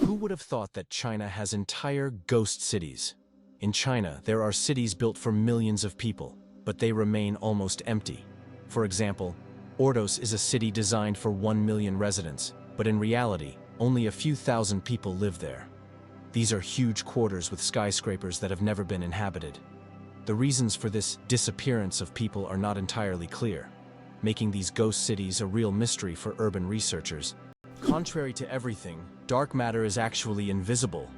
Who would have thought that China has entire ghost cities? In China, there are cities built for millions of people, but they remain almost empty. For example, Ordos is a city designed for 1 million residents, but in reality, only a few thousand people live there. These are huge quarters with skyscrapers that have never been inhabited. The reasons for this disappearance of people are not entirely clear, making these ghost cities a real mystery for urban researchers. Contrary to everything, dark matter is actually invisible.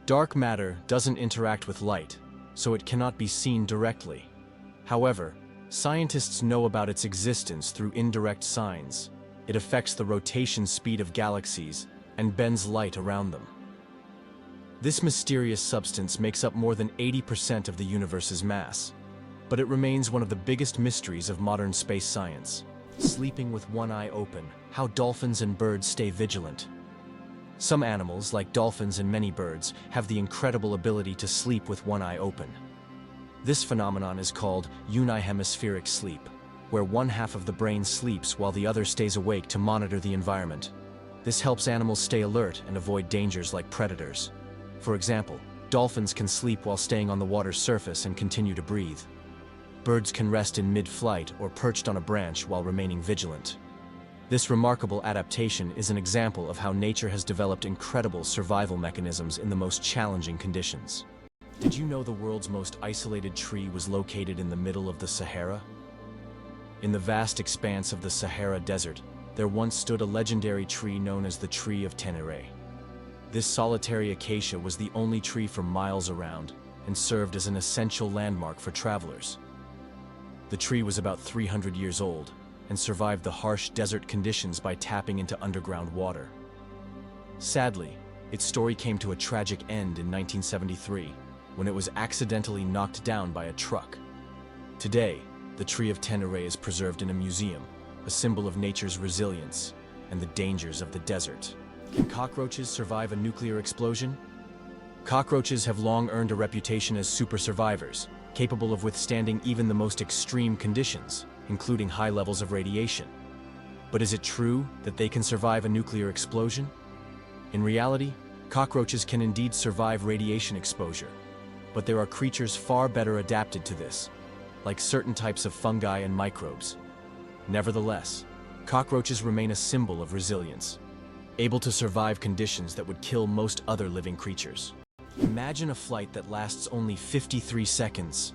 Dark matter doesn't interact with light, so it cannot be seen directly. However, scientists know about its existence through indirect signs. It affects the rotation speed of galaxies and bends light around them. This mysterious substance makes up more than 80% of the universe's mass, but it remains one of the biggest mysteries of modern space science. Sleeping with one eye open, how dolphins and birds stay vigilant. Some animals, like dolphins and many birds, have the incredible ability to sleep with one eye open. This phenomenon is called unihemispheric sleep, where one half of the brain sleeps while the other stays awake to monitor the environment. This helps animals stay alert and avoid dangers like predators. For example, dolphins can sleep while staying on the water's surface and continue to breathe. Birds can rest in mid-flight or perched on a branch while remaining vigilant. This remarkable adaptation is an example of how nature has developed incredible survival mechanisms in the most challenging conditions. Did you know the world's most isolated tree was located in the middle of the Sahara? In the vast expanse of the Sahara Desert, there once stood a legendary tree known as the Tree of Tenere. This solitary acacia was the only tree for miles around and served as an essential landmark for travelers. The tree was about 300 years old and survived the harsh desert conditions by tapping into underground water. Sadly, its story came to a tragic end in 1973 when it was accidentally knocked down by a truck. Today, the Tree of Tenere is preserved in a museum, a symbol of nature's resilience and the dangers of the desert. Can cockroaches survive a nuclear explosion? Cockroaches have long earned a reputation as super survivors, capable of withstanding even the most extreme conditions, including high levels of radiation. But is it true that they can survive a nuclear explosion? In reality, cockroaches can indeed survive radiation exposure, but there are creatures far better adapted to this, like certain types of fungi and microbes. Nevertheless, cockroaches remain a symbol of resilience, able to survive conditions that would kill most other living creatures. Imagine a flight that lasts only 53 seconds.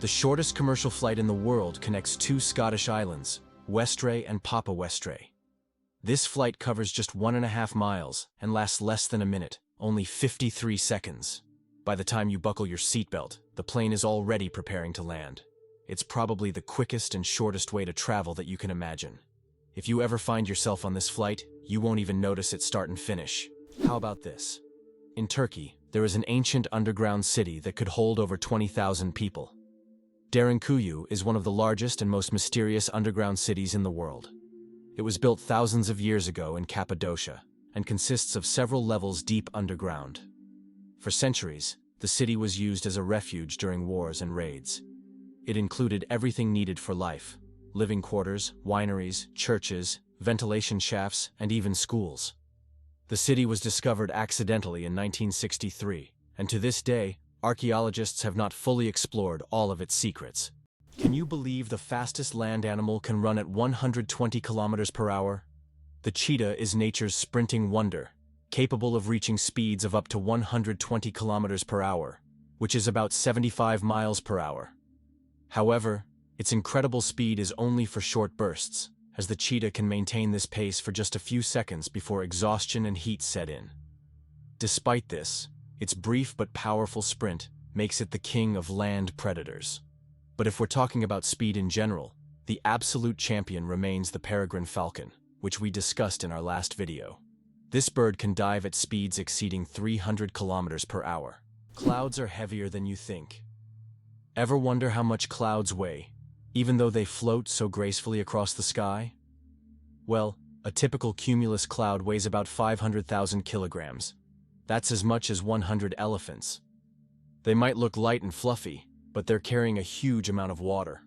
The shortest commercial flight in the world connects two Scottish islands, Westray and Papa Westray. This flight covers just 1.5 miles and lasts less than a minute, only 53 seconds. By the time you buckle your seatbelt, the plane is already preparing to land. It's probably the quickest and shortest way to travel that you can imagine. If you ever find yourself on this flight, you won't even notice it start and finish. How about this? In Turkey, there is an ancient underground city that could hold over 20,000 people. Derinkuyu is one of the largest and most mysterious underground cities in the world. It was built thousands of years ago in Cappadocia and consists of several levels deep underground. For centuries, the city was used as a refuge during wars and raids. It included everything needed for life: living quarters, wineries, churches, ventilation shafts, and even schools. The city was discovered accidentally in 1963, and to this day, archaeologists have not fully explored all of its secrets. Can you believe the fastest land animal can run at 120 kilometers per hour? The cheetah is nature's sprinting wonder, capable of reaching speeds of up to 120 kilometers per hour, which is about 75 miles per hour. However, its incredible speed is only for short bursts, as the cheetah can maintain this pace for just a few seconds before exhaustion and heat set in. Despite this, its brief but powerful sprint makes it the king of land predators. But if we're talking about speed in general, the absolute champion remains the peregrine falcon, which we discussed in our last video. This bird can dive at speeds exceeding 300 kilometers per hour. Clouds are heavier than you think. Ever wonder how much clouds weigh, even though they float so gracefully across the sky? Well, a typical cumulus cloud weighs about 500,000 kilograms. That's as much as 100 elephants. They might look light and fluffy, but they're carrying a huge amount of water.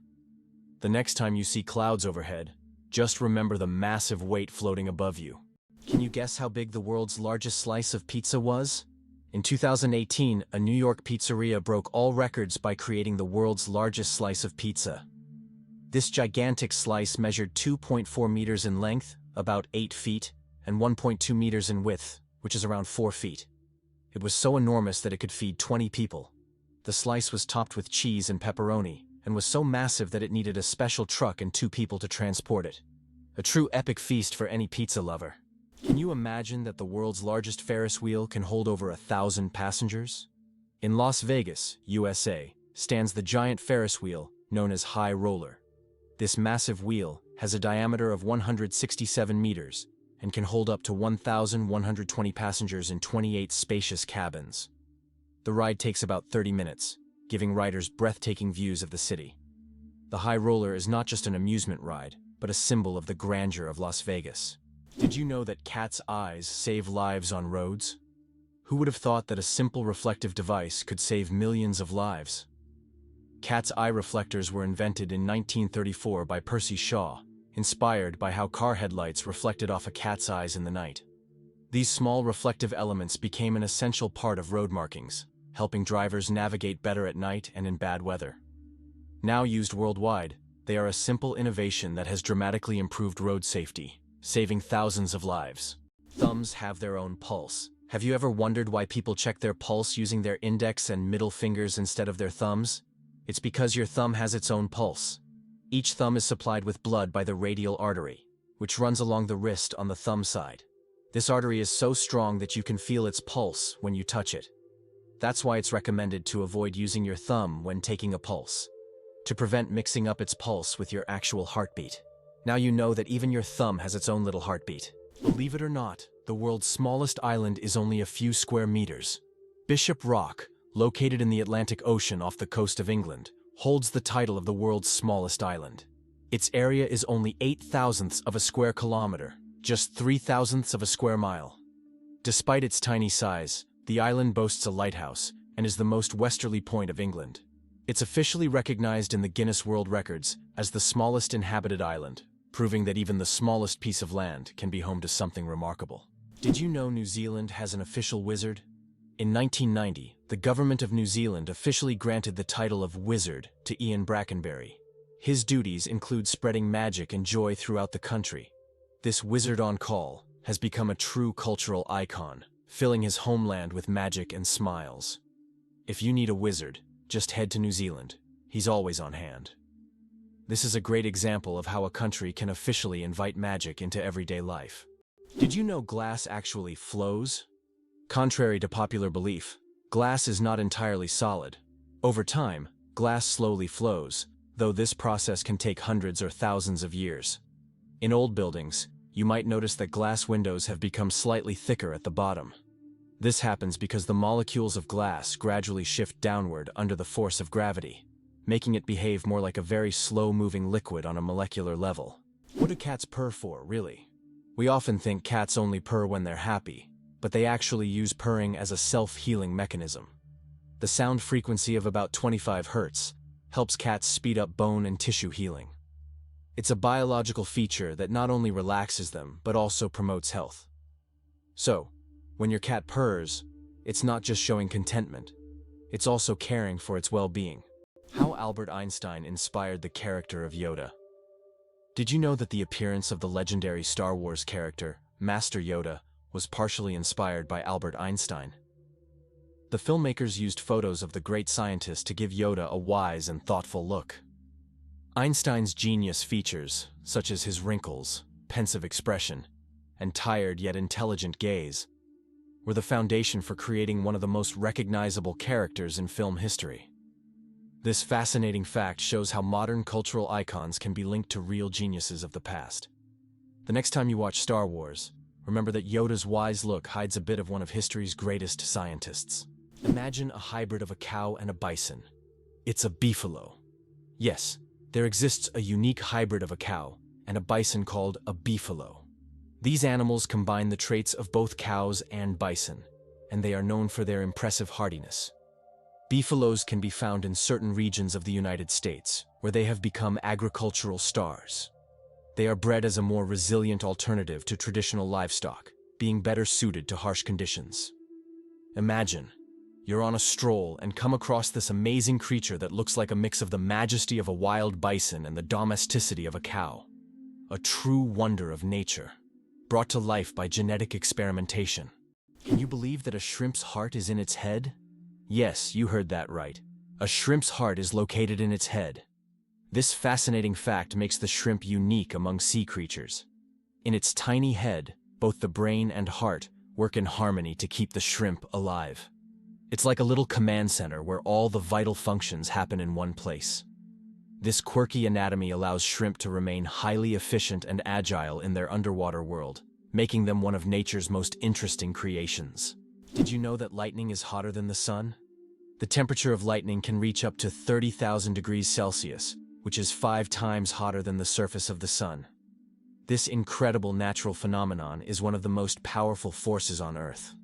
The next time you see clouds overhead, just remember the massive weight floating above you. Can you guess how big the world's largest slice of pizza was? In 2018, a New York pizzeria broke all records by creating the world's largest slice of pizza. This gigantic slice measured 2.4 meters in length, about 8 feet, and 1.2 meters in width, which is around 4 feet. It was so enormous that it could feed 20 people. The slice was topped with cheese and pepperoni, and was so massive that it needed a special truck and 2 people to transport it. A true epic feast for any pizza lover. Can you imagine that the world's largest Ferris wheel can hold over 1,000 passengers? In Las Vegas, USA, stands the giant Ferris wheel, known as High Roller. This massive wheel has a diameter of 167 meters and can hold up to 1,120 passengers in 28 spacious cabins. The ride takes about 30 minutes, giving riders breathtaking views of the city. The High Roller is not just an amusement ride, but a symbol of the grandeur of Las Vegas. Did you know that cats' eyes save lives on roads? Who would have thought that a simple reflective device could save millions of lives? Cats' eye reflectors were invented in 1934 by Percy Shaw, inspired by how car headlights reflected off a cat's eyes in the night. These small reflective elements became an essential part of road markings, helping drivers navigate better at night and in bad weather. Now used worldwide, they are a simple innovation that has dramatically improved road safety, saving thousands of lives. Thumbs have their own pulse. Have you ever wondered why people check their pulse using their index and middle fingers instead of their thumbs? It's because your thumb has its own pulse. Each thumb is supplied with blood by the radial artery, which runs along the wrist on the thumb side. This artery is so strong that you can feel its pulse when you touch it. That's why it's recommended to avoid using your thumb when taking a pulse, to prevent mixing up its pulse with your actual heartbeat. Now you know that even your thumb has its own little heartbeat. Believe it or not, the world's smallest island is only a few square meters. Bishop Rock, located in the Atlantic Ocean off the coast of England, holds the title of the world's smallest island. Its area is only 0.08 of a square kilometer, just 0.03 of a square mile. Despite its tiny size, the island boasts a lighthouse and is the most westerly point of England. It's officially recognized in the Guinness World Records as the smallest inhabited island, proving that even the smallest piece of land can be home to something remarkable. Did you know New Zealand has an official wizard? In 1990, the government of New Zealand officially granted the title of wizard to Ian Brackenbury. His duties include spreading magic and joy throughout the country. This wizard on call has become a true cultural icon, filling his homeland with magic and smiles. If you need a wizard, just head to New Zealand. He's always on hand. This is a great example of how a country can officially invite magic into everyday life. Did you know glass actually flows? Contrary to popular belief, glass is not entirely solid. Over time, glass slowly flows, though this process can take hundreds or thousands of years. In old buildings, you might notice that glass windows have become slightly thicker at the bottom. This happens because the molecules of glass gradually shift downward under the force of gravity, making it behave more like a very slow-moving liquid on a molecular level. What do cats purr for, really? We often think cats only purr when they're happy, but they actually use purring as a self-healing mechanism. The sound frequency of about 25 Hz helps cats speed up bone and tissue healing. It's a biological feature that not only relaxes them, but also promotes health. So, when your cat purrs, it's not just showing contentment, it's also caring for its well-being. How Albert Einstein inspired the character of Yoda. Did you know that the appearance of the legendary Star Wars character, Master Yoda, was partially inspired by Albert Einstein? The filmmakers used photos of the great scientist to give Yoda a wise and thoughtful look. Einstein's genius features, such as his wrinkles, pensive expression, and tired yet intelligent gaze, were the foundation for creating one of the most recognizable characters in film history. This fascinating fact shows how modern cultural icons can be linked to real geniuses of the past. The next time you watch Star Wars, remember that Yoda's wise look hides a bit of one of history's greatest scientists. Imagine a hybrid of a cow and a bison. It's a beefalo. Yes, there exists a unique hybrid of a cow and a bison called a beefalo. These animals combine the traits of both cows and bison, and they are known for their impressive hardiness. Beefalos can be found in certain regions of the United States, where they have become agricultural stars. They are bred as a more resilient alternative to traditional livestock, being better suited to harsh conditions. Imagine, you're on a stroll and come across this amazing creature that looks like a mix of the majesty of a wild bison and the domesticity of a cow. A true wonder of nature, brought to life by genetic experimentation. Can you believe that a shrimp's heart is in its head? Yes, you heard that right. A shrimp's heart is located in its head. This fascinating fact makes the shrimp unique among sea creatures. In its tiny head, both the brain and heart work in harmony to keep the shrimp alive. It's like a little command center where all the vital functions happen in one place. This quirky anatomy allows shrimp to remain highly efficient and agile in their underwater world, making them one of nature's most interesting creations. Did you know that lightning is hotter than the sun? The temperature of lightning can reach up to 30,000 degrees Celsius, which is 5 times hotter than the surface of the sun. This incredible natural phenomenon is one of the most powerful forces on Earth.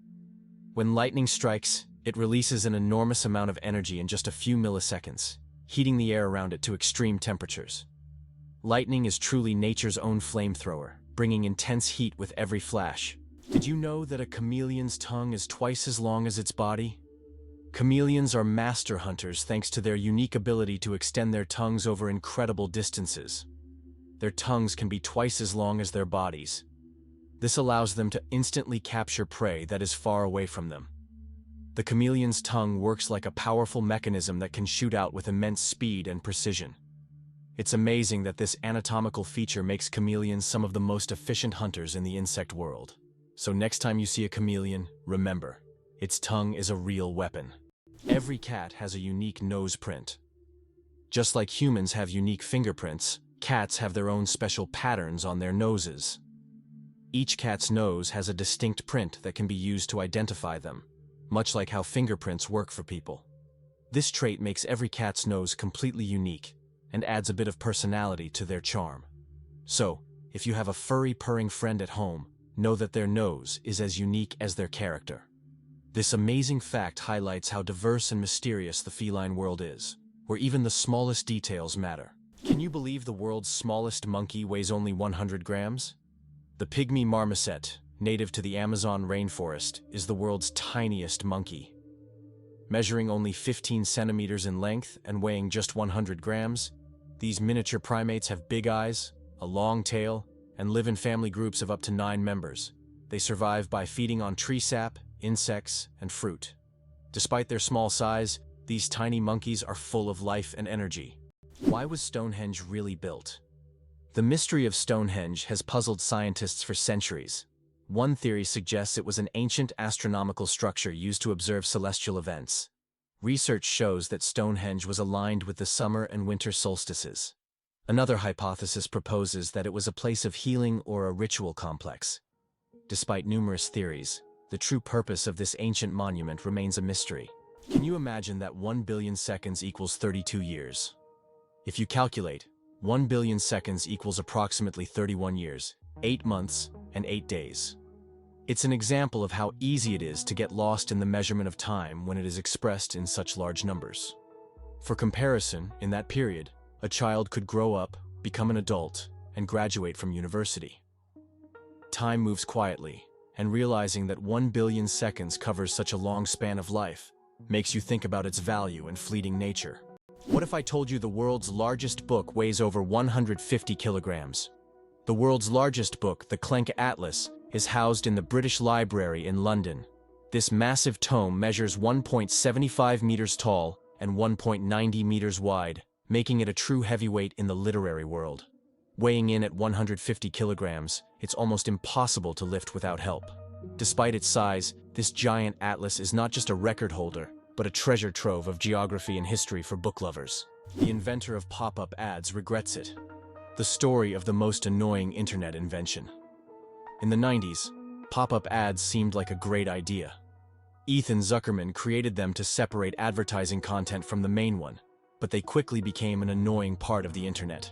When lightning strikes, it releases an enormous amount of energy in just a few milliseconds, heating the air around it to extreme temperatures. Lightning is truly nature's own flamethrower, bringing intense heat with every flash. Did you know that a chameleon's tongue is twice as long as its body? Chameleons are master hunters thanks to their unique ability to extend their tongues over incredible distances. Their tongues can be twice as long as their bodies. This allows them to instantly capture prey that is far away from them. The chameleon's tongue works like a powerful mechanism that can shoot out with immense speed and precision. It's amazing that this anatomical feature makes chameleons some of the most efficient hunters in the insect world. So next time you see a chameleon, remember, its tongue is a real weapon. Every cat has a unique nose print. Just like humans have unique fingerprints, cats have their own special patterns on their noses. Each cat's nose has a distinct print that can be used to identify them, much like how fingerprints work for people. This trait makes every cat's nose completely unique and adds a bit of personality to their charm. So, if you have a furry purring friend at home, know that their nose is as unique as their character. This amazing fact highlights how diverse and mysterious the feline world is, where even the smallest details matter. Can you believe the world's smallest monkey weighs only 100 grams? The pygmy marmoset, native to the Amazon rainforest, is the world's tiniest monkey. Measuring only 15 centimeters in length and weighing just 100 grams, these miniature primates have big eyes, a long tail, and live in family groups of up to 9 members. They survive by feeding on tree sap, insects, and fruit. Despite their small size, these tiny monkeys are full of life and energy. Why was Stonehenge really built? The mystery of Stonehenge has puzzled scientists for centuries. One theory suggests it was an ancient astronomical structure used to observe celestial events. Research shows that Stonehenge was aligned with the summer and winter solstices. Another hypothesis proposes that it was a place of healing or a ritual complex. Despite numerous theories, the true purpose of this ancient monument remains a mystery. Can you imagine that 1 billion seconds equals 32 years? If you calculate, 1 billion seconds equals approximately 31 years, 8 months, and 8 days. It's an example of how easy it is to get lost in the measurement of time when it is expressed in such large numbers. For comparison, in that period, a child could grow up, become an adult, and graduate from university. Time moves quietly, and realizing that 1 billion seconds covers such a long span of life makes you think about its value and fleeting nature. What if I told you the world's largest book weighs over 150 kilograms? The world's largest book, the Clench Atlas, is housed in the British Library in London. This massive tome measures 1.75 meters tall and 1.90 meters wide, making it a true heavyweight in the literary world. Weighing in at 150 kilograms, it's almost impossible to lift without help. Despite its size, this giant atlas is not just a record holder, but a treasure trove of geography and history for book lovers. The inventor of pop-up ads regrets it. The story of the most annoying internet invention. In the 90s, pop-up ads seemed like a great idea. Ethan Zuckerman created them to separate advertising content from the main one, but they quickly became an annoying part of the internet.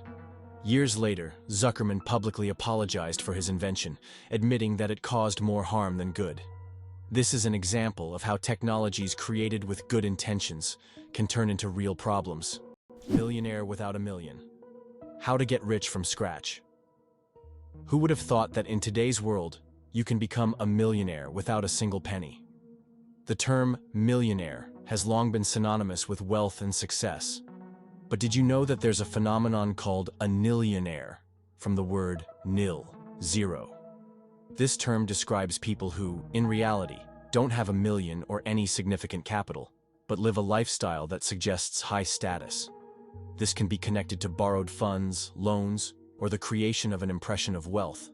Years later, Zuckerman publicly apologized for his invention, admitting that it caused more harm than good. This is an example of how technologies created with good intentions can turn into real problems. Millionaire without a million. How to get rich from scratch. Who would have thought that in today's world, you can become a millionaire without a single penny? The term millionaire has long been synonymous with wealth and success. But did you know that there's a phenomenon called a nillionaire, from the word nil, zero? This term describes people who, in reality, don't have a million or any significant capital, but live a lifestyle that suggests high status. This can be connected to borrowed funds, loans, or the creation of an impression of wealth,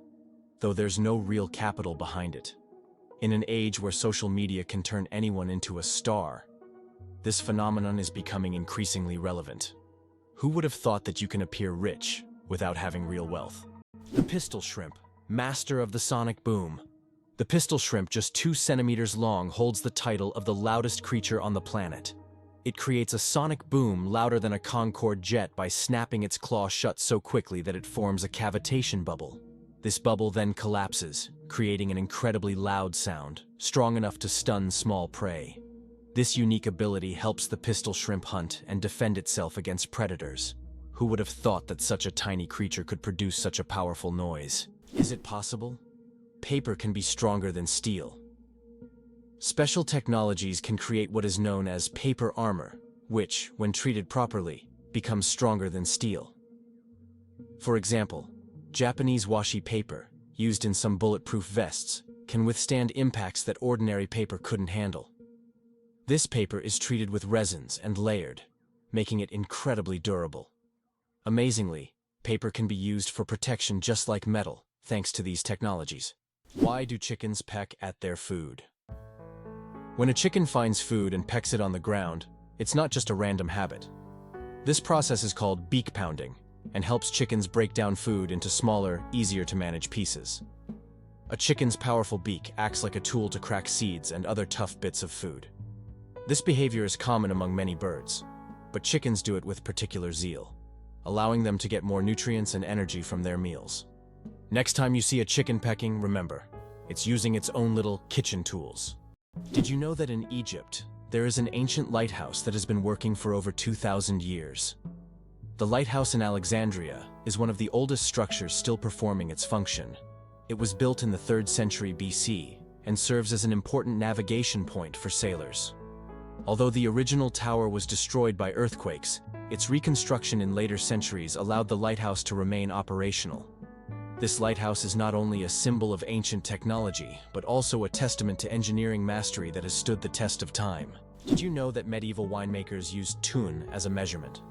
though there's no real capital behind it. In an age where social media can turn anyone into a star, this phenomenon is becoming increasingly relevant. Who would have thought that you can appear rich without having real wealth? The pistol shrimp, master of the sonic boom. The pistol shrimp, just 2 centimeters long, holds the title of the loudest creature on the planet. It creates a sonic boom louder than a Concorde jet by snapping its claw shut so quickly that it forms a cavitation bubble. This bubble then collapses, creating an incredibly loud sound, strong enough to stun small prey. This unique ability helps the pistol shrimp hunt and defend itself against predators. Who would have thought that such a tiny creature could produce such a powerful noise? Is it possible? Paper can be stronger than steel. Special technologies can create what is known as paper armor, which, when treated properly, becomes stronger than steel. For example, Japanese washi paper, used in some bulletproof vests, can withstand impacts that ordinary paper couldn't handle. This paper is treated with resins and layered, making it incredibly durable. Amazingly, paper can be used for protection just like metal, thanks to these technologies. Why do chickens peck at their food? When a chicken finds food and pecks it on the ground, it's not just a random habit. This process is called beak pounding and helps chickens break down food into smaller, easier-to-manage pieces. A chicken's powerful beak acts like a tool to crack seeds and other tough bits of food. This behavior is common among many birds, but chickens do it with particular zeal, allowing them to get more nutrients and energy from their meals. Next time you see a chicken pecking, remember, it's using its own little kitchen tools. Did you know that in Egypt, there is an ancient lighthouse that has been working for over 2,000 years? The lighthouse in Alexandria is one of the oldest structures still performing its function. It was built in the 3rd century BC and serves as an important navigation point for sailors. Although the original tower was destroyed by earthquakes, its reconstruction in later centuries allowed the lighthouse to remain operational. This lighthouse is not only a symbol of ancient technology, but also a testament to engineering mastery that has stood the test of time. Did you know that medieval winemakers used tun as a measurement?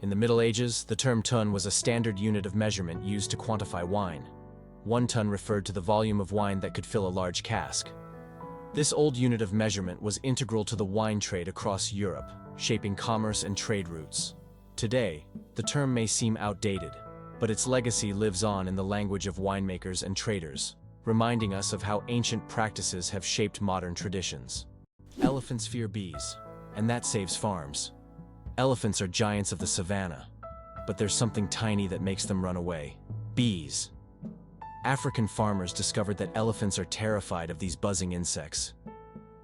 In the Middle Ages, the term tun was a standard unit of measurement used to quantify wine. 1 tun referred to the volume of wine that could fill a large cask. This old unit of measurement was integral to the wine trade across Europe, shaping commerce and trade routes. Today, the term may seem outdated, but its legacy lives on in the language of winemakers and traders, reminding us of how ancient practices have shaped modern traditions. Elephants fear bees, and that saves farms. Elephants are giants of the savannah, but there's something tiny that makes them run away: bees. African farmers discovered that elephants are terrified of these buzzing insects.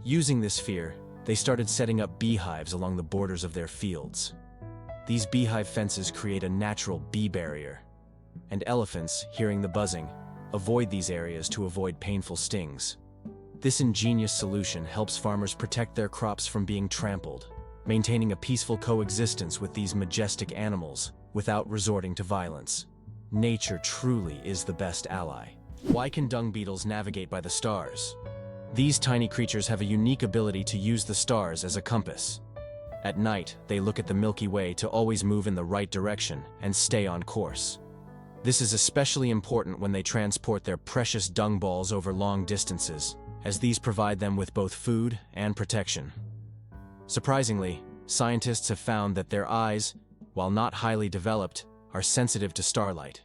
Using this fear, they started setting up beehives along the borders of their fields. These beehive fences create a natural bee barrier, and elephants, hearing the buzzing, avoid these areas to avoid painful stings. This ingenious solution helps farmers protect their crops from being trampled, maintaining a peaceful coexistence with these majestic animals without resorting to violence. Nature truly is the best ally. Why can dung beetles navigate by the stars? These tiny creatures have a unique ability to use the stars as a compass. At night, they look at the Milky Way to always move in the right direction and stay on course. This is especially important when they transport their precious dung balls over long distances, as these provide them with both food and protection. Surprisingly, scientists have found that their eyes, while not highly developed, are sensitive to starlight.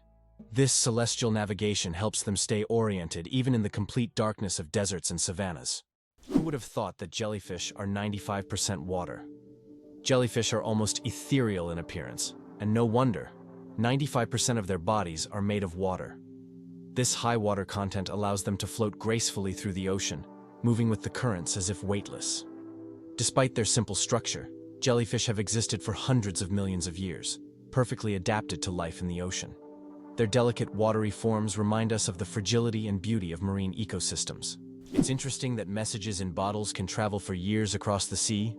This celestial navigation helps them stay oriented even in the complete darkness of deserts and savannas. Who would have thought that jellyfish are 95% water? Jellyfish are almost ethereal in appearance, and no wonder. 95% of their bodies are made of water. This high water content allows them to float gracefully through the ocean, moving with the currents as if weightless. Despite their simple structure, jellyfish have existed for hundreds of millions of years, perfectly adapted to life in the ocean. Their delicate watery forms remind us of the fragility and beauty of marine ecosystems. It's interesting that messages in bottles can travel for years across the sea.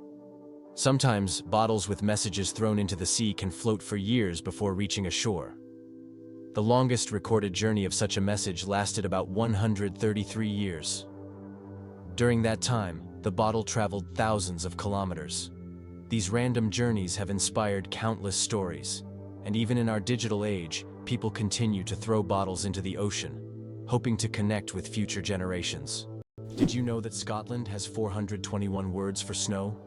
Sometimes, bottles with messages thrown into the sea can float for years before reaching a shore. The longest recorded journey of such a message lasted about 133 years. During that time, the bottle traveled thousands of kilometers. These random journeys have inspired countless stories, and even in our digital age, people continue to throw bottles into the ocean, hoping to connect with future generations. Did you know that Scotland has 421 words for snow?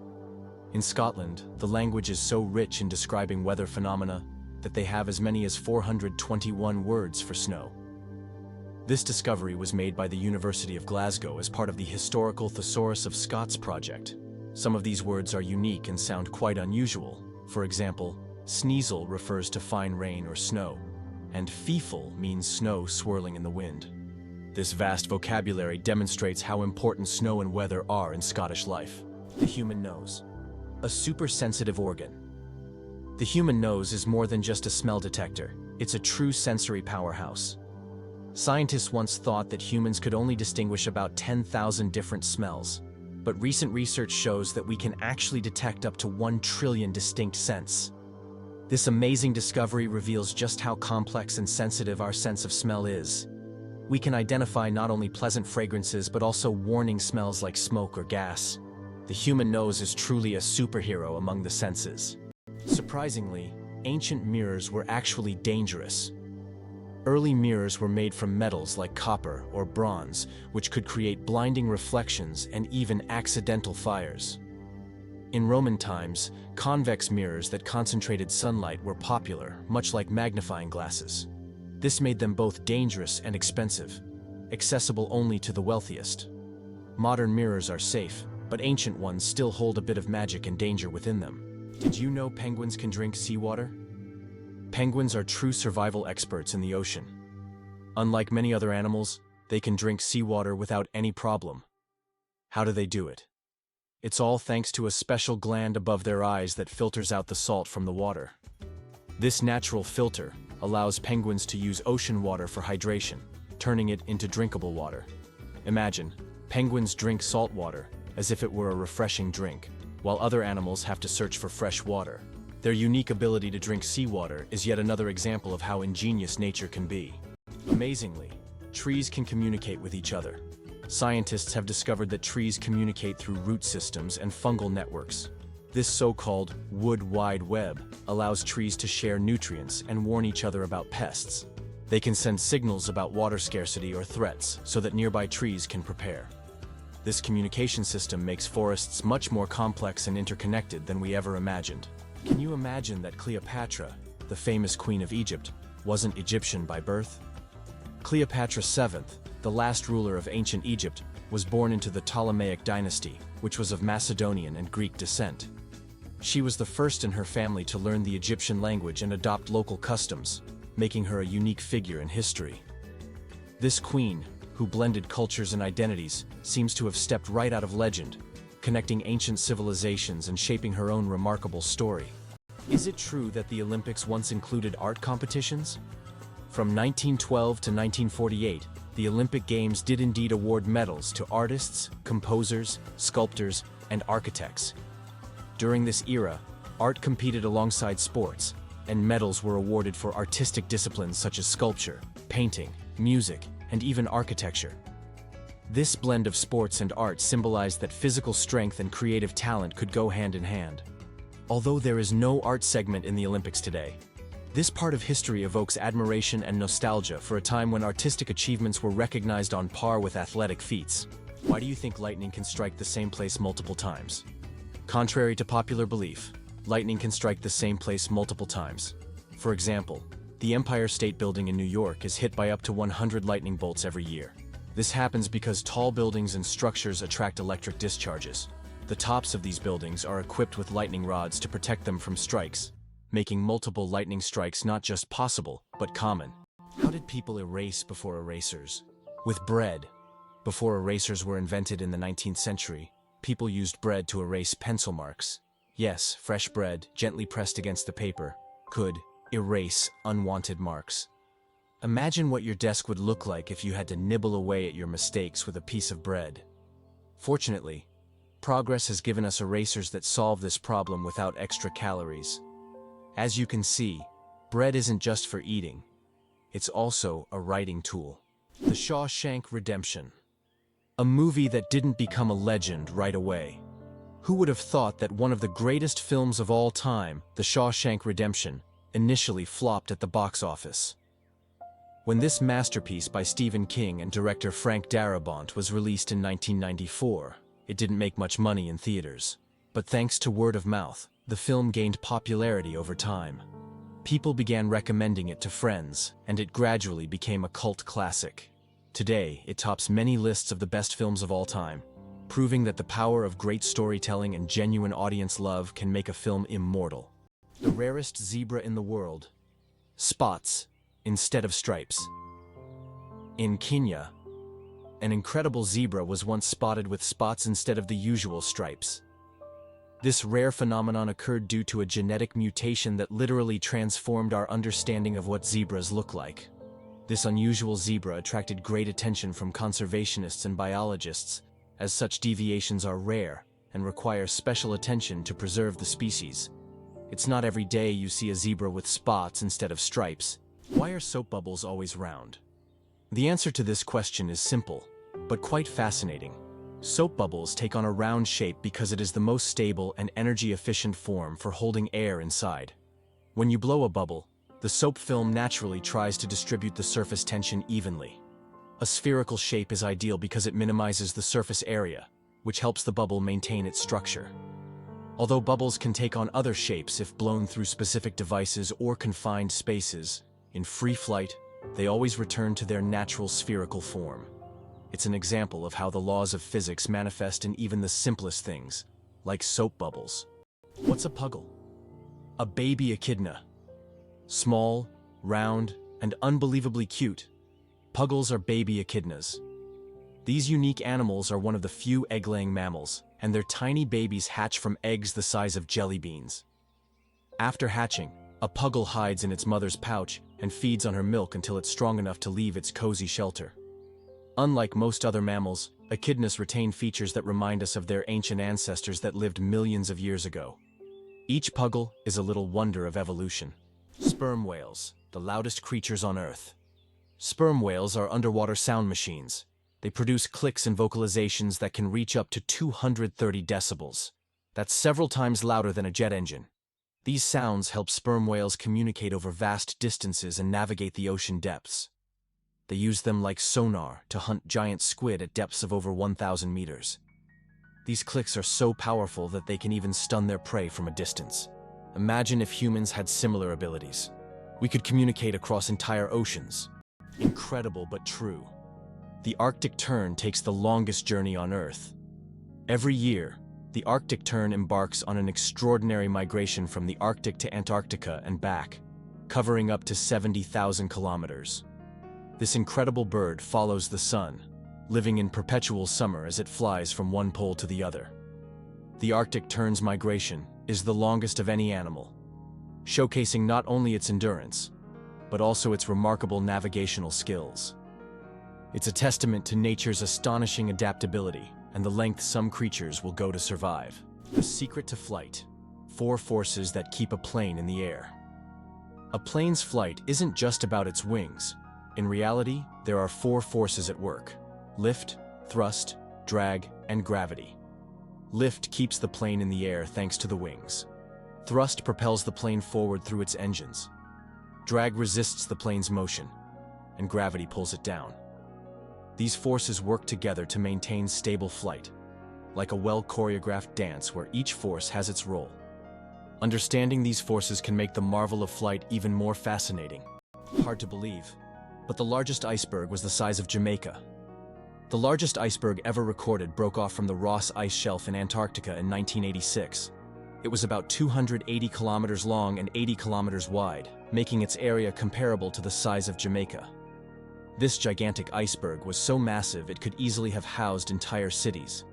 In Scotland, the language is so rich in describing weather phenomena that they have as many as 421 words for snow. This discovery was made by the University of Glasgow as part of the Historical Thesaurus of Scots project. Some of these words are unique and sound quite unusual. For example, sneezel refers to fine rain or snow, and feefle means snow swirling in the wind. This vast vocabulary demonstrates how important snow and weather are in Scottish life. The human nose. A super-sensitive organ. The human nose is more than just a smell detector. It's a true sensory powerhouse. Scientists once thought that humans could only distinguish about 10,000 different smells, but recent research shows that we can actually detect up to 1 trillion distinct scents. This amazing discovery reveals just how complex and sensitive our sense of smell is. We can identify not only pleasant fragrances but also warning smells like smoke or gas. The human nose is truly a superhero among the senses. Surprisingly, ancient mirrors were actually dangerous. Early mirrors were made from metals like copper or bronze, which could create blinding reflections and even accidental fires. In Roman times, convex mirrors that concentrated sunlight were popular, much like magnifying glasses. This made them both dangerous and expensive, accessible only to the wealthiest. Modern mirrors are safe, but ancient ones still hold a bit of magic and danger within them. Did you know penguins can drink seawater? Penguins are true survival experts in the ocean. Unlike many other animals, they can drink seawater without any problem. How do they do it? It's all thanks to a special gland above their eyes that filters out the salt from the water. This natural filter allows penguins to use ocean water for hydration, turning it into drinkable water. Imagine, penguins drink salt water as if it were a refreshing drink, while other animals have to search for fresh water. Their unique ability to drink seawater is yet another example of how ingenious nature can be. Amazingly, trees can communicate with each other. Scientists have discovered that trees communicate through root systems and fungal networks. This so-called wood wide web allows trees to share nutrients and warn each other about pests. They can send signals about water scarcity or threats so that nearby trees can prepare. This communication system makes forests much more complex and interconnected than we ever imagined. Can you imagine that Cleopatra, the famous queen of Egypt, wasn't Egyptian by birth? Cleopatra VII, the last ruler of ancient Egypt, was born into the Ptolemaic dynasty, which was of Macedonian and Greek descent. She was the first in her family to learn the Egyptian language and adopt local customs, making her a unique figure in history. This queen, who blended cultures and identities, seems to have stepped right out of legend, connecting ancient civilizations and shaping her own remarkable story. Is it true that the Olympics once included art competitions? From 1912 to 1948, the Olympic Games did indeed award medals to artists, composers, sculptors, and architects. During this era, art competed alongside sports, and medals were awarded for artistic disciplines such as sculpture, painting, music, and even architecture. This blend of sports and art symbolized that physical strength and creative talent could go hand in hand. Although there is no art segment in the Olympics today, this part of history evokes admiration and nostalgia for a time when artistic achievements were recognized on par with athletic feats. Why do you think lightning can strike the same place multiple times? Contrary to popular belief, lightning can strike the same place multiple times. For example, the Empire State Building in New York is hit by up to 100 lightning bolts every year. This happens because tall buildings and structures attract electric discharges. The tops of these buildings are equipped with lightning rods to protect them from strikes, making multiple lightning strikes not just possible, but common. How did people erase before erasers? With bread. Before erasers were invented in the 19th century, people used bread to erase pencil marks. Yes, fresh bread, gently pressed against the paper, could erase unwanted marks. Imagine what your desk would look like if you had to nibble away at your mistakes with a piece of bread. Fortunately, progress has given us erasers that solve this problem without extra calories. As you can see, bread isn't just for eating. It's also a writing tool. The Shawshank Redemption. A movie that didn't become a legend right away. Who would have thought that one of the greatest films of all time, The Shawshank Redemption, initially flopped at the box office? When this masterpiece by Stephen King and director Frank Darabont was released in 1994, it didn't make much money in theaters. But thanks to word of mouth, the film gained popularity over time. People began recommending it to friends, and it gradually became a cult classic. Today, it tops many lists of the best films of all time, proving that the power of great storytelling and genuine audience love can make a film immortal. The rarest zebra in the world. Spots instead of stripes. In Kenya, an incredible zebra was once spotted with spots instead of the usual stripes. This rare phenomenon occurred due to a genetic mutation that literally transformed our understanding of what zebras look like. This unusual zebra attracted great attention from conservationists and biologists, as such deviations are rare and require special attention to preserve the species. It's not every day you see a zebra with spots instead of stripes. Why are soap bubbles always round? The answer to this question is simple, but quite fascinating. Soap bubbles take on a round shape because it is the most stable and energy-efficient form for holding air inside. When you blow a bubble, the soap film naturally tries to distribute the surface tension evenly. A spherical shape is ideal because it minimizes the surface area, which helps the bubble maintain its structure. Although bubbles can take on other shapes if blown through specific devices or confined spaces, in free flight, they always return to their natural spherical form. It's an example of how the laws of physics manifest in even the simplest things, like soap bubbles. What's a puggle? A baby echidna. Small, round, and unbelievably cute, puggles are baby echidnas. These unique animals are one of the few egg-laying mammals, and their tiny babies hatch from eggs the size of jelly beans. After hatching, a puggle hides in its mother's pouch and feeds on her milk until it's strong enough to leave its cozy shelter. Unlike most other mammals, echidnas retain features that remind us of their ancient ancestors that lived millions of years ago. Each puggle is a little wonder of evolution. Sperm whales, the loudest creatures on Earth. Sperm whales are underwater sound machines. They produce clicks and vocalizations that can reach up to 230 decibels. That's several times louder than a jet engine. These sounds help sperm whales communicate over vast distances and navigate the ocean depths. They use them like sonar to hunt giant squid at depths of over 1,000 meters. These clicks are so powerful that they can even stun their prey from a distance. Imagine if humans had similar abilities. We could communicate across entire oceans. Incredible but true. The Arctic tern takes the longest journey on Earth. Every year, the Arctic tern embarks on an extraordinary migration from the Arctic to Antarctica and back, covering up to 70,000 kilometers. This incredible bird follows the sun, living in perpetual summer as it flies from one pole to the other. The Arctic tern's migration is the longest of any animal, showcasing not only its endurance, but also its remarkable navigational skills. It's a testament to nature's astonishing adaptability and the length some creatures will go to survive. The secret to flight: 4 forces that keep a plane in the air. A plane's flight isn't just about its wings. In reality, there are 4 forces at work: lift, thrust, drag, and gravity. Lift keeps the plane in the air thanks to the wings. Thrust propels the plane forward through its engines. Drag resists the plane's motion, and gravity pulls it down. These forces work together to maintain stable flight, like a well-choreographed dance where each force has its role. Understanding these forces can make the marvel of flight even more fascinating. Hard to believe, but the largest iceberg was the size of Jamaica. The largest iceberg ever recorded broke off from the Ross Ice Shelf in Antarctica in 1986. It was about 280 kilometers long and 80 kilometers wide, making its area comparable to the size of Jamaica. This gigantic iceberg was so massive it could easily have housed entire cities.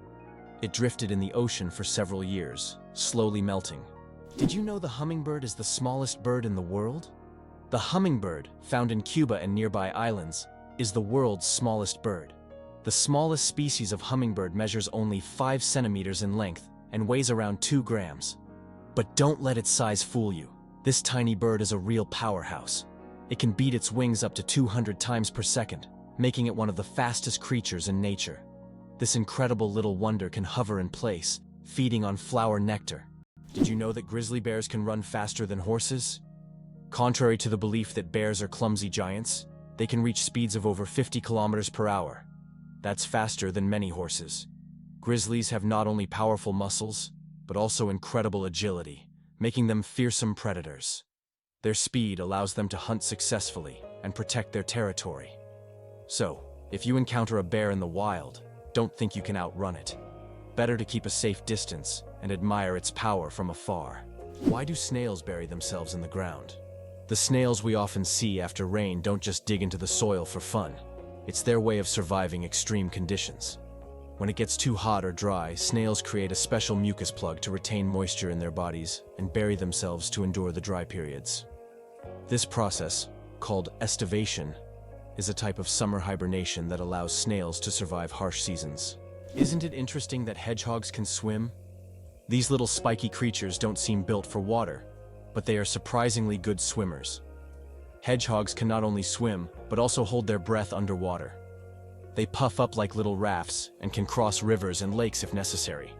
It drifted in the ocean for several years, slowly melting. Did you know the hummingbird is the smallest bird in the world? The hummingbird, found in Cuba and nearby islands, is the world's smallest bird. The smallest species of hummingbird measures only 5 centimeters in length and weighs around 2 grams. But don't let its size fool you. This tiny bird is a real powerhouse. It can beat its wings up to 200 times per second, making it one of the fastest creatures in nature. This incredible little wonder can hover in place, feeding on flower nectar. Did you know that grizzly bears can run faster than horses? Contrary to the belief that bears are clumsy giants, they can reach speeds of over 50 kilometers per hour. That's faster than many horses. Grizzlies have not only powerful muscles, but also incredible agility, making them fearsome predators. Their speed allows them to hunt successfully and protect their territory. So, if you encounter a bear in the wild, don't think you can outrun it. Better to keep a safe distance and admire its power from afar. Why do snails bury themselves in the ground? The snails we often see after rain don't just dig into the soil for fun. It's their way of surviving extreme conditions. When it gets too hot or dry, snails create a special mucus plug to retain moisture in their bodies and bury themselves to endure the dry periods. This process, called estivation, is a type of summer hibernation that allows snails to survive harsh seasons. Isn't it interesting that hedgehogs can swim? These little spiky creatures don't seem built for water, but they are surprisingly good swimmers. Hedgehogs can not only swim, but also hold their breath underwater. They puff up like little rafts and can cross rivers and lakes if necessary.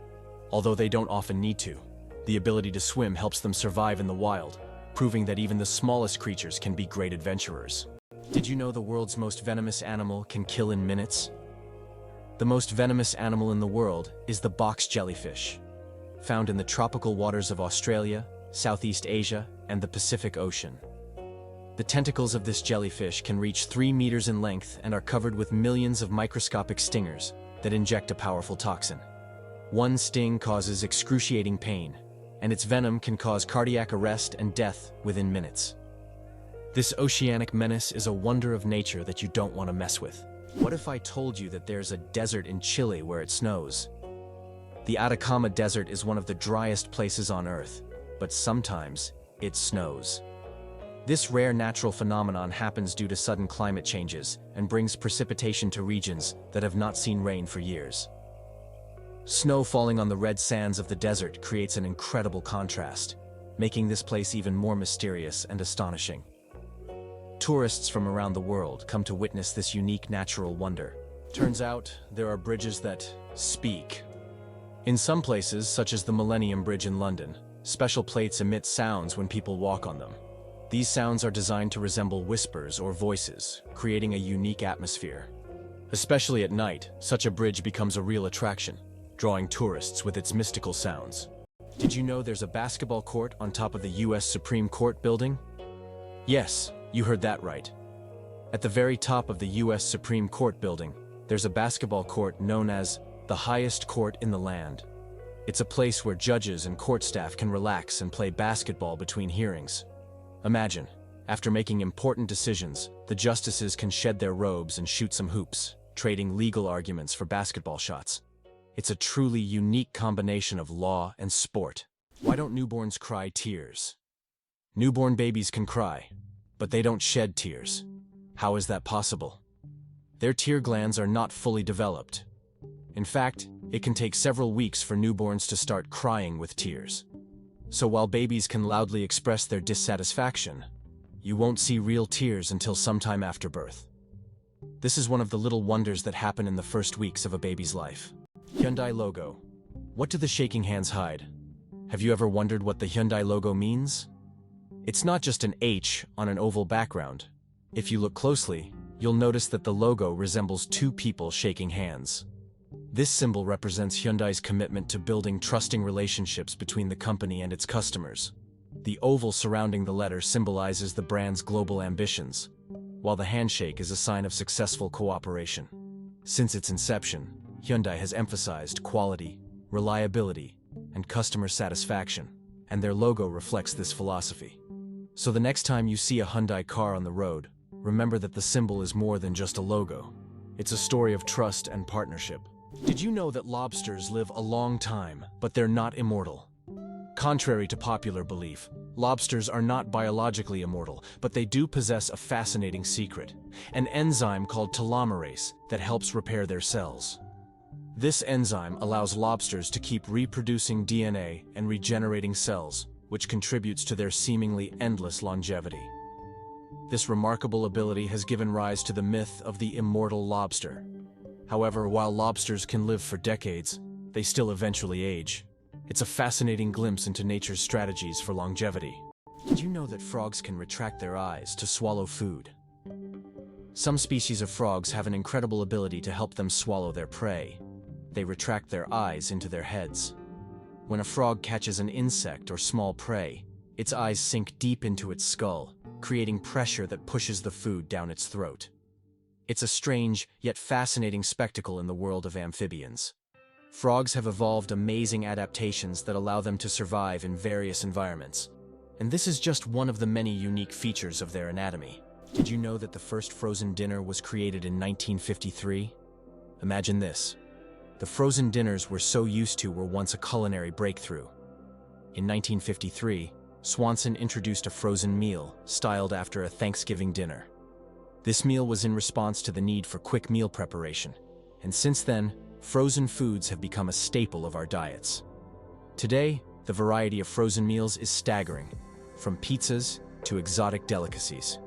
Although they don't often need to, the ability to swim helps them survive in the wild, proving that even the smallest creatures can be great adventurers. Did you know the world's most venomous animal can kill in minutes? The most venomous animal in the world is the box jellyfish, found in the tropical waters of Australia, Southeast Asia, and the Pacific Ocean. The tentacles of this jellyfish can reach 3 meters in length and are covered with millions of microscopic stingers that inject a powerful toxin. One sting causes excruciating pain, and its venom can cause cardiac arrest and death within minutes. This oceanic menace is a wonder of nature that you don't want to mess with. What if I told you that there's a desert in Chile where it snows? The Atacama Desert is one of the driest places on Earth, but sometimes it snows. This rare natural phenomenon happens due to sudden climate changes and brings precipitation to regions that have not seen rain for years. Snow falling on the red sands of the desert creates an incredible contrast, making this place even more mysterious and astonishing. Tourists from around the world come to witness this unique natural wonder. Turns out, there are bridges that speak. In some places, such as the Millennium Bridge in London, special plates emit sounds when people walk on them. These sounds are designed to resemble whispers or voices, creating a unique atmosphere. Especially at night, such a bridge becomes a real attraction, drawing tourists with its mystical sounds. Did you know there's a basketball court on top of the US Supreme Court building? Yes, you heard that right. At the very top of the US Supreme Court building, there's a basketball court known as the highest court in the land. It's a place where judges and court staff can relax and play basketball between hearings. Imagine, after making important decisions, the justices can shed their robes and shoot some hoops, trading legal arguments for basketball shots. It's a truly unique combination of law and sport. Why don't newborns cry tears? Newborn babies can cry, but they don't shed tears. How is that possible? Their tear glands are not fully developed. In fact, it can take several weeks for newborns to start crying with tears. So while babies can loudly express their dissatisfaction, you won't see real tears until sometime after birth. This is one of the little wonders that happen in the first weeks of a baby's life. Hyundai logo. What do the shaking hands hide? Have you ever wondered what the Hyundai logo means? It's not just an H on an oval background. If you look closely, you'll notice that the logo resembles 2 people shaking hands. This symbol represents Hyundai's commitment to building trusting relationships between the company and its customers. The oval surrounding the letter symbolizes the brand's global ambitions, while the handshake is a sign of successful cooperation. Since its inception, Hyundai has emphasized quality, reliability, and customer satisfaction, and their logo reflects this philosophy. So the next time you see a Hyundai car on the road, remember that the symbol is more than just a logo. It's a story of trust and partnership. Did you know that lobsters live a long time, but they're not immortal? Contrary to popular belief, Lobsters are not biologically immortal, but they do possess a fascinating secret, an enzyme called telomerase that helps repair their cells. This enzyme allows lobsters to keep reproducing DNA and regenerating cells, which contributes to their seemingly endless longevity. This remarkable ability has given rise to the myth of the immortal lobster. However, while lobsters can live for decades, they still eventually age. It's a fascinating glimpse into nature's strategies for longevity. Did you know that frogs can retract their eyes to swallow food? Some species of frogs have an incredible ability to help them swallow their prey. They retract their eyes into their heads. When a frog catches an insect or small prey, its eyes sink deep into its skull, creating pressure that pushes the food down its throat. It's a strange, yet fascinating spectacle in the world of amphibians. Frogs have evolved amazing adaptations that allow them to survive in various environments. And this is just one of the many unique features of their anatomy. Did you know that the first frozen dinner was created in 1953? Imagine this. The frozen dinners we're so used to were once a culinary breakthrough. In 1953, Swanson introduced a frozen meal, styled after a Thanksgiving dinner. This meal was in response to the need for quick meal preparation, and since then, frozen foods have become a staple of our diets. Today, the variety of frozen meals is staggering, from pizzas to exotic delicacies.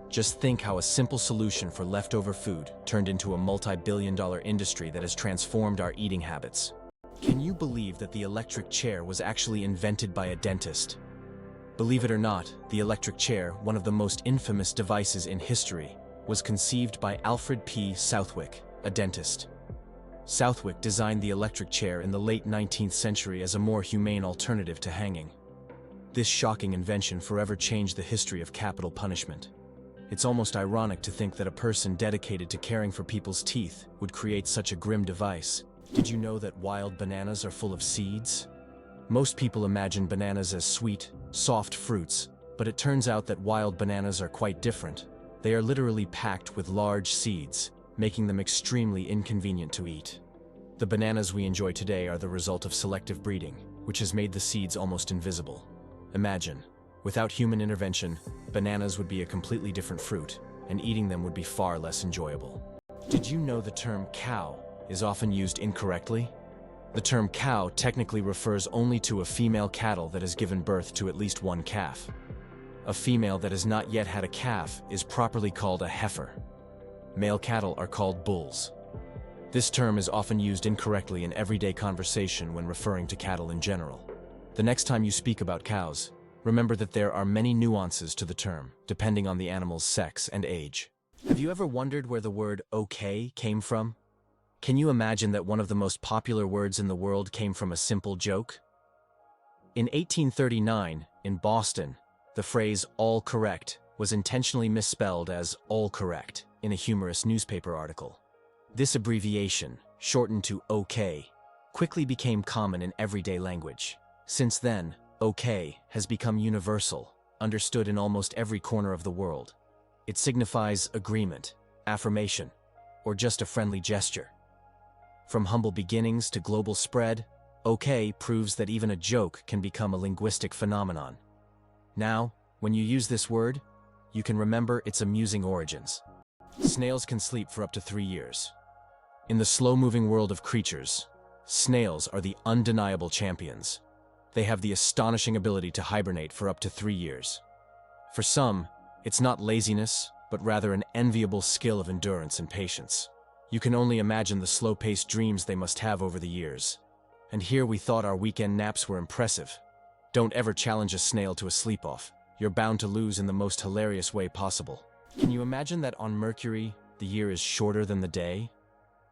Just think how a simple solution for leftover food turned into a multi-billion-dollar industry that has transformed our eating habits. Can you believe that the electric chair was actually invented by a dentist? Believe it or not, the electric chair, one of the most infamous devices in history, was conceived by Alfred P. Southwick, a dentist. Southwick designed the electric chair in the late 19th century as a more humane alternative to hanging. This shocking invention forever changed the history of capital punishment. It's almost ironic to think that a person dedicated to caring for people's teeth would create such a grim device. Did you know that wild bananas are full of seeds? Most people imagine bananas as sweet, soft fruits, but it turns out that wild bananas are quite different. They are literally packed with large seeds, making them extremely inconvenient to eat. The bananas we enjoy today are the result of selective breeding, which has made the seeds almost invisible. Imagine, without human intervention, bananas would be a completely different fruit, and eating them would be far less enjoyable. Did you know the term cow is often used incorrectly? The term cow technically refers only to a female cattle that has given birth to at least one calf. A female that has not yet had a calf is properly called a heifer. Male cattle are called bulls. This term is often used incorrectly in everyday conversation when referring to cattle in general. The next time you speak about cows, remember that there are many nuances to the term, depending on the animal's sex and age. Have you ever wondered where the word okay came from? Can you imagine that one of the most popular words in the world came from a simple joke? In 1839, in Boston, the phrase all correct was intentionally misspelled as all correct in a humorous newspaper article. This abbreviation, shortened to OK, quickly became common in everyday language. Since then, OK has become universal, understood in almost every corner of the world. It signifies agreement, affirmation, or just a friendly gesture. From humble beginnings to global spread, OK proves that even a joke can become a linguistic phenomenon. Now, when you use this word, you can remember its amusing origins. Snails can sleep for up to 3 years. In the slow-moving world of creatures, snails are the undeniable champions. They have the astonishing ability to hibernate for up to 3 years. For some, it's not laziness, but rather an enviable skill of endurance and patience. You can only imagine the slow-paced dreams they must have over the years. And here we thought our weekend naps were impressive. Don't ever challenge a snail to a sleep-off. You're bound to lose in the most hilarious way possible. Can you imagine that on Mercury, the year is shorter than the day?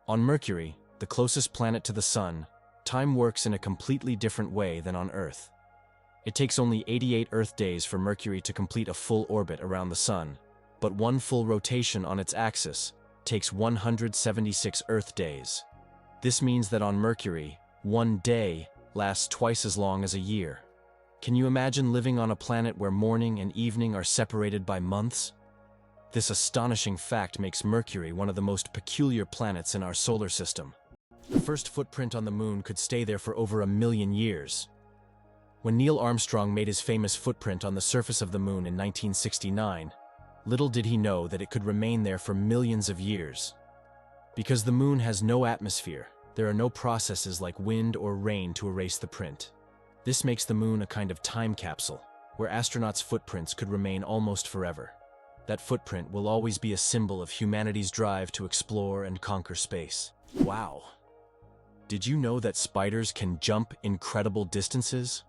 On Mercury, the closest planet to the Sun, time works in a completely different way than on Earth. It takes only 88 Earth days for Mercury to complete a full orbit around the Sun, but one full rotation on its axis takes 176 Earth days. This means that on Mercury, one day lasts twice as long as a year. Can you imagine living on a planet where morning and evening are separated by months? This astonishing fact makes Mercury one of the most peculiar planets in our solar system. The first footprint on the moon could stay there for over 1 million years. When Neil Armstrong made his famous footprint on the surface of the moon in 1969, little did he know that it could remain there for millions of years. Because the moon has no atmosphere, there are no processes like wind or rain to erase the print. This makes the moon a kind of time capsule, where astronauts' footprints could remain almost forever. That footprint will always be a symbol of humanity's drive to explore and conquer space. Wow! Did you know that spiders can jump incredible distances?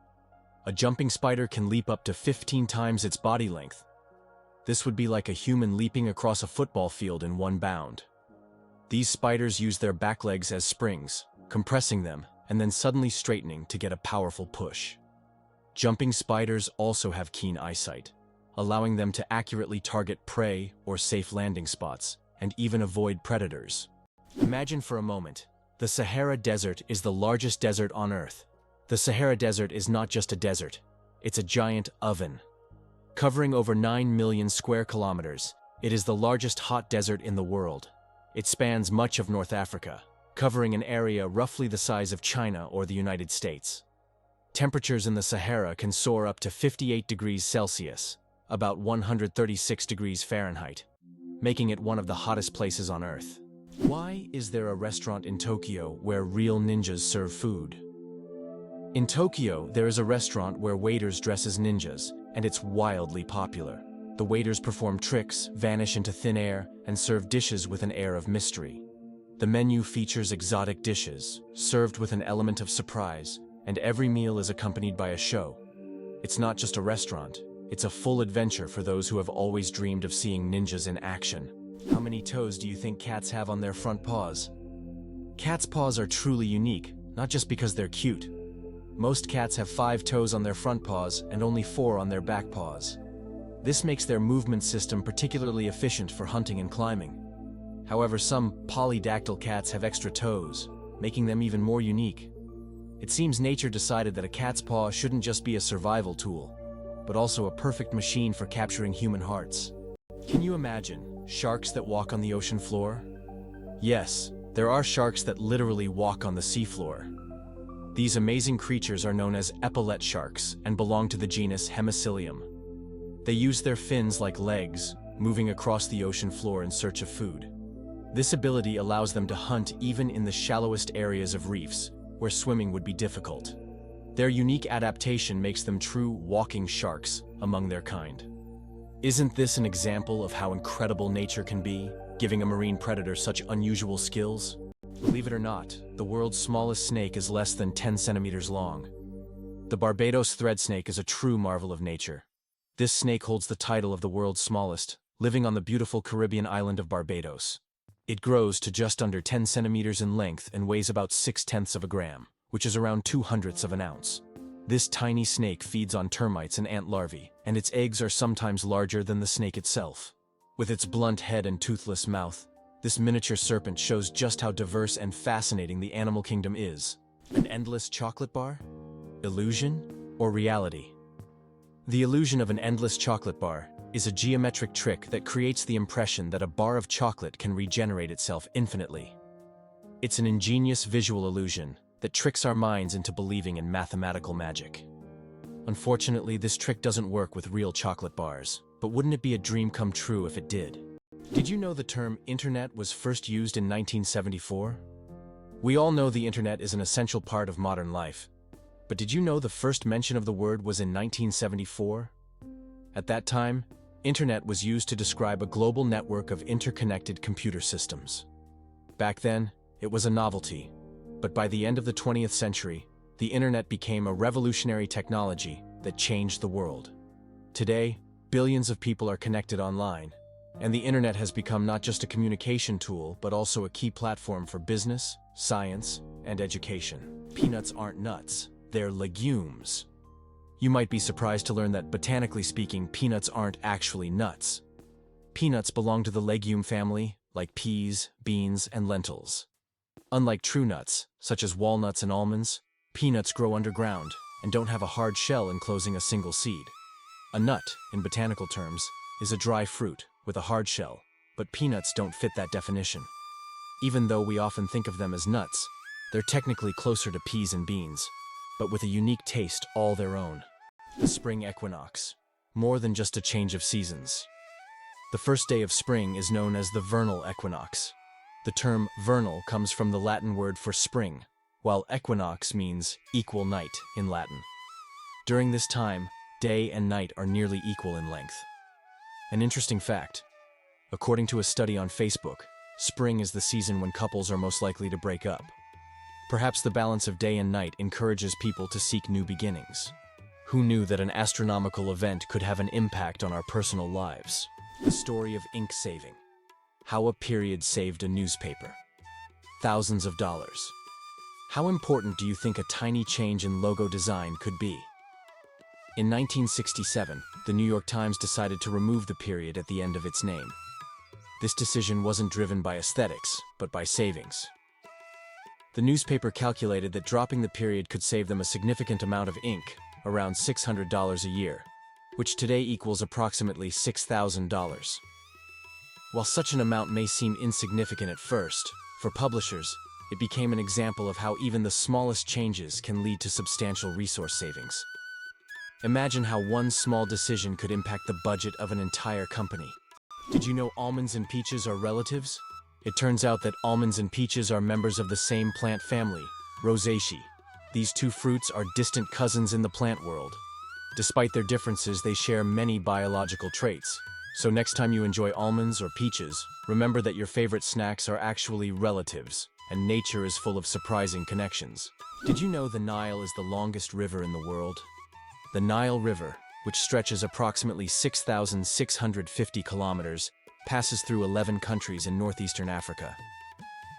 A jumping spider can leap up to 15 times its body length. This would be like a human leaping across a football field in one bound. These spiders use their back legs as springs, compressing them and then suddenly straightening to get a powerful push. Jumping spiders also have keen eyesight, allowing them to accurately target prey or safe landing spots, and even avoid predators. Imagine for a moment, the Sahara Desert is the largest desert on Earth. The Sahara Desert is not just a desert, it's a giant oven. Covering over 9 million square kilometers, it is the largest hot desert in the world. It spans much of North Africa, covering an area roughly the size of China or the United States. Temperatures in the Sahara can soar up to 58 degrees Celsius, about 136 degrees Fahrenheit, making it one of the hottest places on Earth. Why is there a restaurant in Tokyo where real ninjas serve food? In Tokyo, there is a restaurant where waiters dress as ninjas, and it's wildly popular. The waiters perform tricks, vanish into thin air, and serve dishes with an air of mystery. The menu features exotic dishes, served with an element of surprise, and every meal is accompanied by a show. It's not just a restaurant, it's a full adventure for those who have always dreamed of seeing ninjas in action. How many toes do you think cats have on their front paws? Cats' paws are truly unique, not just because they're cute. Most cats have 5 toes on their front paws and only 4 on their back paws. This makes their movement system particularly efficient for hunting and climbing. However, some polydactyl cats have extra toes, making them even more unique. It seems nature decided that a cat's paw shouldn't just be a survival tool, but also a perfect machine for capturing human hearts. Can you imagine sharks that walk on the ocean floor? Yes, there are sharks that literally walk on the seafloor. These amazing creatures are known as epaulette sharks and belong to the genus Hemicillium. They use their fins like legs, moving across the ocean floor in search of food. This ability allows them to hunt even in the shallowest areas of reefs, where swimming would be difficult. Their unique adaptation makes them true walking sharks among their kind. Isn't this an example of how incredible nature can be, giving a marine predator such unusual skills? Believe it or not, the world's smallest snake is less than 10 centimeters long. The Barbados thread snake is a true marvel of nature. This snake holds the title of the world's smallest, living on the beautiful Caribbean island of Barbados. It grows to just under 10 centimeters in length and weighs about 0.6 of a gram, which is around 0.02 of an ounce. This tiny snake feeds on termites and ant larvae, and its eggs are sometimes larger than the snake itself. With its blunt head and toothless mouth, this miniature serpent shows just how diverse and fascinating the animal kingdom is. An endless chocolate bar? Illusion or reality? The illusion of an endless chocolate bar is a geometric trick that creates the impression that a bar of chocolate can regenerate itself infinitely. It's an ingenious visual illusion that tricks our minds into believing in mathematical magic. Unfortunately, this trick doesn't work with real chocolate bars, but wouldn't it be a dream come true if it did? Did you know the term internet was first used in 1974? We all know the internet is an essential part of modern life, but did you know the first mention of the word was in 1974? At that time, internet was used to describe a global network of interconnected computer systems. Back then, it was a novelty, but by the end of the 20th century, the internet became a revolutionary technology that changed the world. Today, billions of people are connected online, and the internet has become not just a communication tool, but also a key platform for business, science, and education. Peanuts aren't nuts, they're legumes. You might be surprised to learn that, botanically speaking, peanuts aren't actually nuts. Peanuts belong to the legume family, like peas, beans, and lentils. Unlike true nuts, such as walnuts and almonds, peanuts grow underground and don't have a hard shell enclosing a single seed. A nut, in botanical terms, is a dry fruit with a hard shell, but peanuts don't fit that definition. Even though we often think of them as nuts, they're technically closer to peas and beans. but with a unique taste all their own. The spring equinox. More than just a change of seasons. The first day of spring is known as the vernal equinox. The term vernal comes from the Latin word for spring, while equinox means equal night in Latin. During this time, day and night are nearly equal in length. An interesting fact: according to a study on Facebook, spring is the season when couples are most likely to break up. Perhaps the balance of day and night encourages people to seek new beginnings. Who knew that an astronomical event could have an impact on our personal lives? The story of ink saving. How a period saved a newspaper. Thousands of dollars. How important do you think a tiny change in logo design could be? In 1967, the New York Times decided to remove the period at the end of its name. This decision wasn't driven by aesthetics, but by savings. The newspaper calculated that dropping the period could save them a significant amount of ink, around $600 a year, which today equals approximately $6,000. While such an amount may seem insignificant at first, for publishers, it became an example of how even the smallest changes can lead to substantial resource savings. Imagine how one small decision could impact the budget of an entire company. Did you know almonds and peaches are relatives? It turns out that almonds and peaches are members of the same plant family, Rosaceae. These two fruits are distant cousins in the plant world. Despite their differences, they share many biological traits. So next time you enjoy almonds or peaches, remember that your favorite snacks are actually relatives, and nature is full of surprising connections. Did you know the Nile is the longest river in the world? The Nile River, which stretches approximately 6,650 kilometers, passes through 11 countries in northeastern Africa.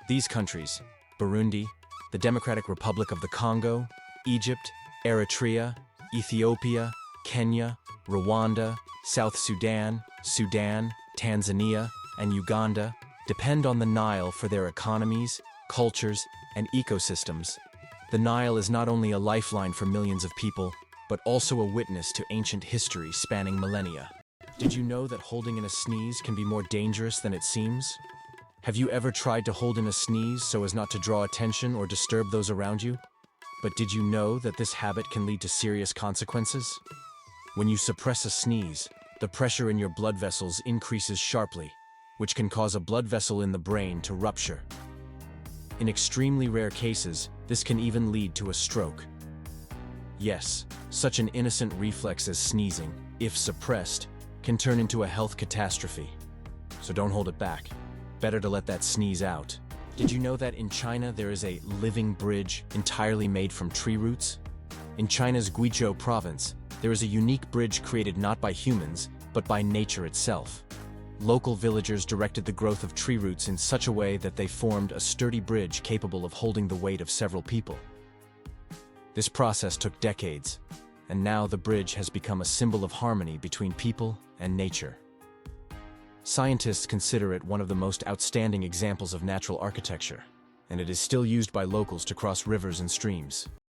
These countries, Burundi, the Democratic Republic of the Congo, Egypt, Eritrea, Ethiopia, Kenya, Rwanda, South Sudan, Sudan, Tanzania, and Uganda, depend on the Nile for their economies, cultures, and ecosystems. The Nile is not only a lifeline for millions of people, but also a witness to ancient history spanning millennia. Did you know that holding in a sneeze can be more dangerous than it seems? Have you ever tried to hold in a sneeze so as not to draw attention or disturb those around you? But did you know that this habit can lead to serious consequences? When you suppress a sneeze, the pressure in your blood vessels increases sharply, which can cause a blood vessel in the brain to rupture. In extremely rare cases, this can even lead to a stroke. Yes, such an innocent reflex as sneezing, if suppressed, can turn into a health catastrophe. So don't hold it back. Better to let that sneeze out. Did you know that in China there is a living bridge entirely made from tree roots? In China's Guizhou province, there is a unique bridge created not by humans, but by nature itself. Local villagers directed the growth of tree roots in such a way that they formed a sturdy bridge capable of holding the weight of several people. This process took decades, and now the bridge has become a symbol of harmony between people and nature. Scientists consider it one of the most outstanding examples of natural architecture, and it is still used by locals to cross rivers and streams.